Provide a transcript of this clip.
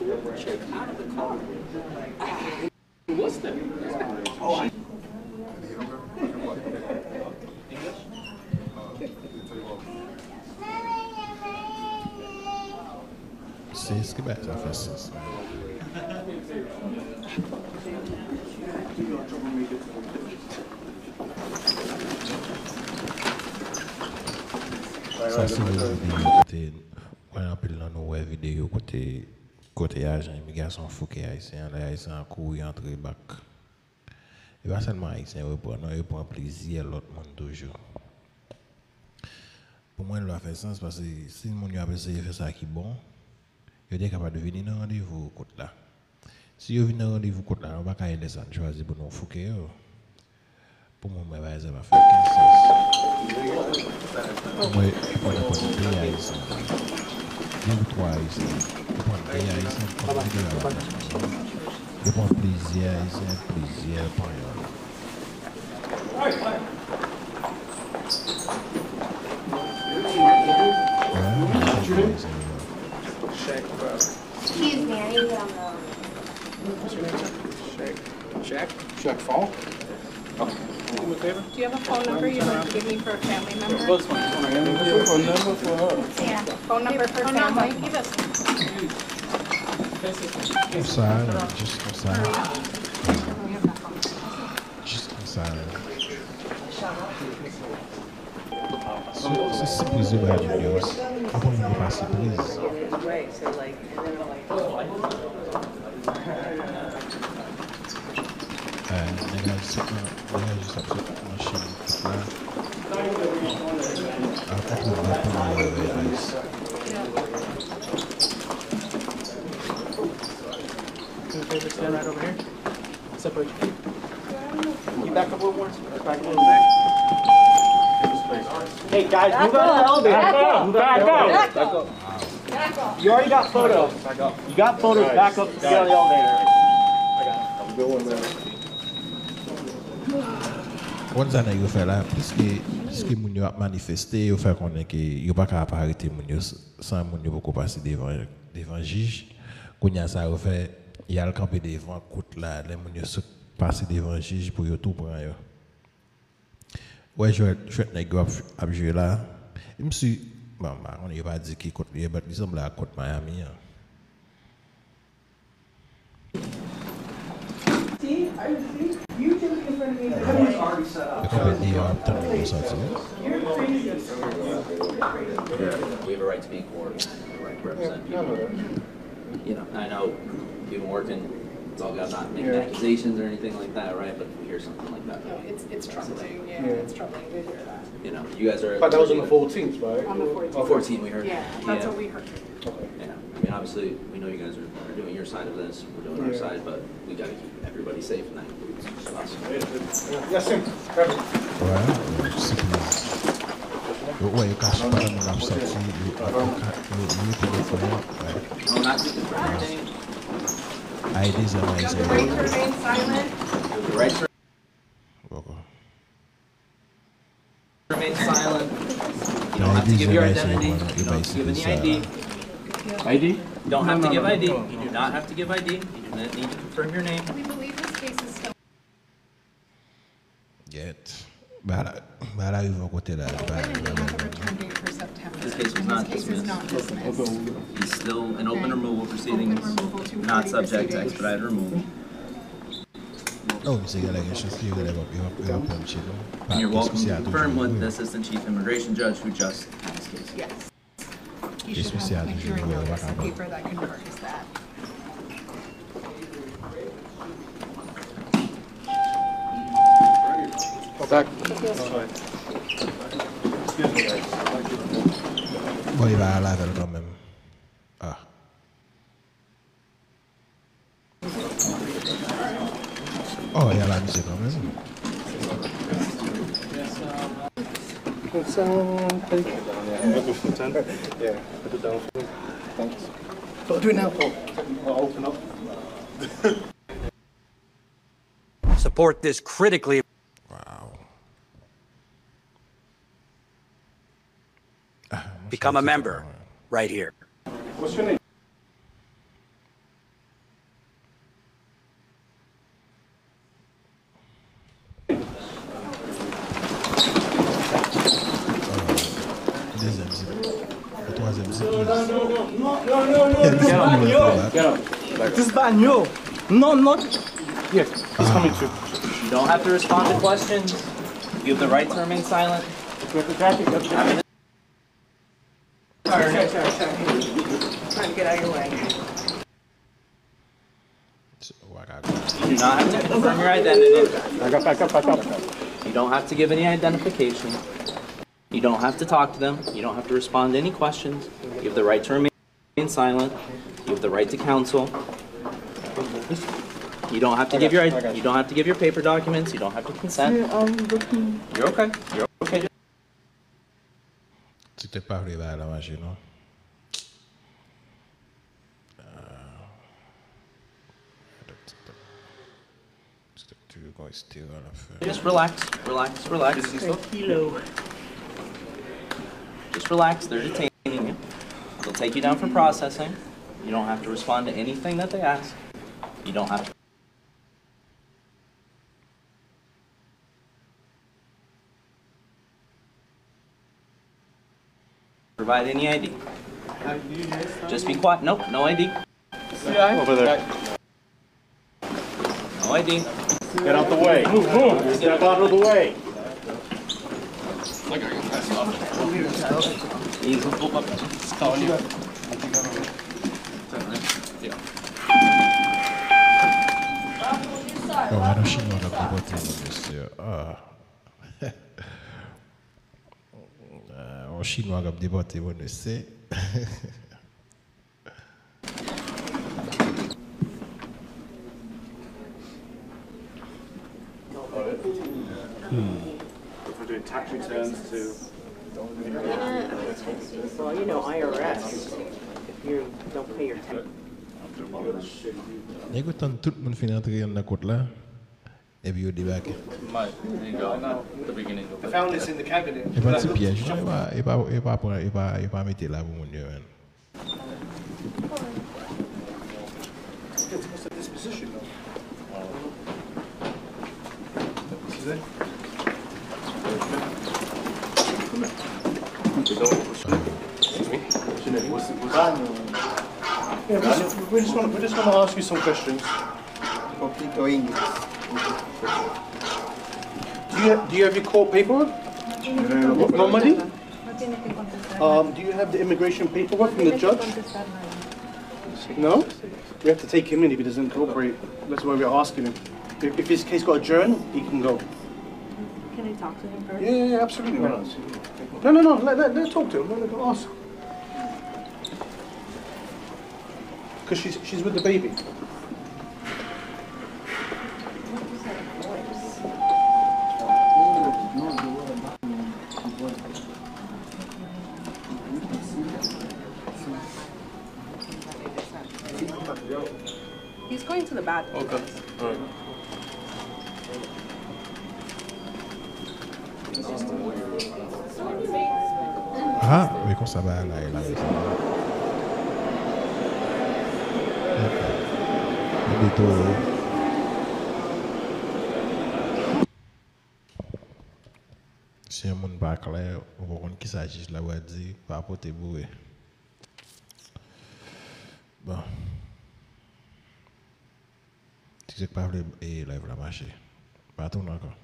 Check out of the car. What's that? Oh, C'est ce que ben, ça fait ça. Ça c'est côté on appelle dans nos vidéos côté agent immigration fouquet haïtien les haïtiens courir entre bac. Et pas seulement haïtien non il prend plaisir l'autre monde toujours. Pour moi il doit faire sens parce que si le monde a essayé de faire ça qui est bon, il est capable de venir dans rendez-vous côté là. Si il vient dans rendez-vous côté là, on va pas descendre choisir pour nous fouquer. Pour moi, ça va faire 15 sens. Moi, je prends n'importe quel pays haïtien. 2 ou 3 haïtiens. Je prends un pays haïtien, je prends plaisir haïtien, plaisir par Excuse me, I need Check phone. Do you have a phone number you'd like to give me for a family member? Phone number for her. Yeah, phone number for family. Give us. I'm sorry, just I'm sorry. Just I'm sorry. C'est surprise de Dios. Comment il n'est pas surprise? Just upset machine là. Après tout va pour le ice. Stand right over here. Separate your feet. You back up a little more. Back a little bit. Hey guys, move out of the elevator. Back up. Back up. You already got photos. Back up. You got photos. Back up. Get on the elevator. I got it. I'm good one, man. One zane yo fè la, piske moun yo ap manifeste, yo fè konnen ki yo pa ka ap arete moun yo san moun yo poko pase devan jij. Kounya sa yo fè, yal kampe devan koute la, le moun yo sot pase devan jij pou yo tou pran yo. Ouais, chouette nèg yo ap jwe la. M'su, bon, on yo pa di ki koute liye, but li semble la koute Miami. See, you can in front of me. Already set up. You're crazy. We have a right to be in court. We have a right to represent people. You know, I know you've been working. It's all about not making accusations or anything like that, right? But if we hear something like that, No, it's troubling. Yeah, it's troubling to hear that. you know, you guys are. But that was on the 14th, right? On the 14th. Oh, 14, we heard. Yeah, that's what we heard. Okay. Yeah, I mean, obviously, we know you guys are doing your side of this, we're doing our side, but we gotta keep everybody safe, and that includes us. Yes, sir. Ouais, ouais, quand je parle de l'absence, you téléphone, ouais. No, not just for anything. IDs are You have the right to remain silent. The right to Okay. remain silent. You don't have to give your identity. You don't have to give any ID. ID? You don't have to give ID. You do not have to give ID. You do not need to confirm your name. We believe this case is still. Get. Bah là, ils vont côté là. We have a return date for September. This case was not This case is not dismissed. He's still in open removal proceedings, Open removal to not further subject to proceedings. expedited removal. Oh, c'est galère, je suis galère, il va prendre chez nous. And you're welcome to confirm with the Assistant Chief Immigration Judge who just had this case. Yes. You should have a hearing notice, a paper that confirms that. Back. Bon, il va à la veille quand même. Ah. Oh, il y a la musique quand même. Yeah, put it down. Thanks. Don't do it now. I'll open up. Support this critically. Wow. Become a member right here. What's your name? Le troisième, c'est 12. Get up. This is Banyo. No, not. Yes, he's coming too. You don't have to respond to questions. You have the right to remain silent. Sorry. Trying to get out of your way. You do not have to confirm your identity. Back up. You don't have to give any identification. You don't have to talk to them. You don't have to respond to any questions. You have the right to remain silent. You have the right to counsel. You don't have to give your paper documents. You don't have to consent. You're okay. You're okay. Tu t'es parlé là à la machine, non? Tu veux qu'on estire à la fin? Just relax. Just relax. They're detaining you. They'll take you down for processing. You don't have to respond to anything that they ask. You don't have to. Provide any ID. Just be quiet. Nope, no ID. Over there. No ID. Get out the way. Step out of the way. Easy. Oh, I don't see what I'm going to do. En chinois, on a débattu, on le sait. We're doing tax returns to. Well, you know, IRS, if you don't pay your tax. Et quand tout le monde finit d'entrer dans la côte là, et puis au débarqué. The beginning of it. I found this in the cabinet. Et pas de piège, il va mettre là pour mon Dieu. What's the disposition though? This is it. Yeah, we just want to ask you some questions. Do you have your court paperwork? Normally? Do you have the immigration paperwork from the judge? No? We have to take him in if he doesn't cooperate. That's why we're asking him. If his case got adjourned, he can go. Can I talk to him first? Yeah, absolutely. No. Let talk to him. Let ask. Because she's with the baby. He's going to the bathroom. Okay. All right. Ah, mais quand ça va là, il a si un monde pas clair, on va voir qui s'agit là, on va dire, par rapport à bourré. Bon. Tu sais que pas et lève la marché. Pas tout encore.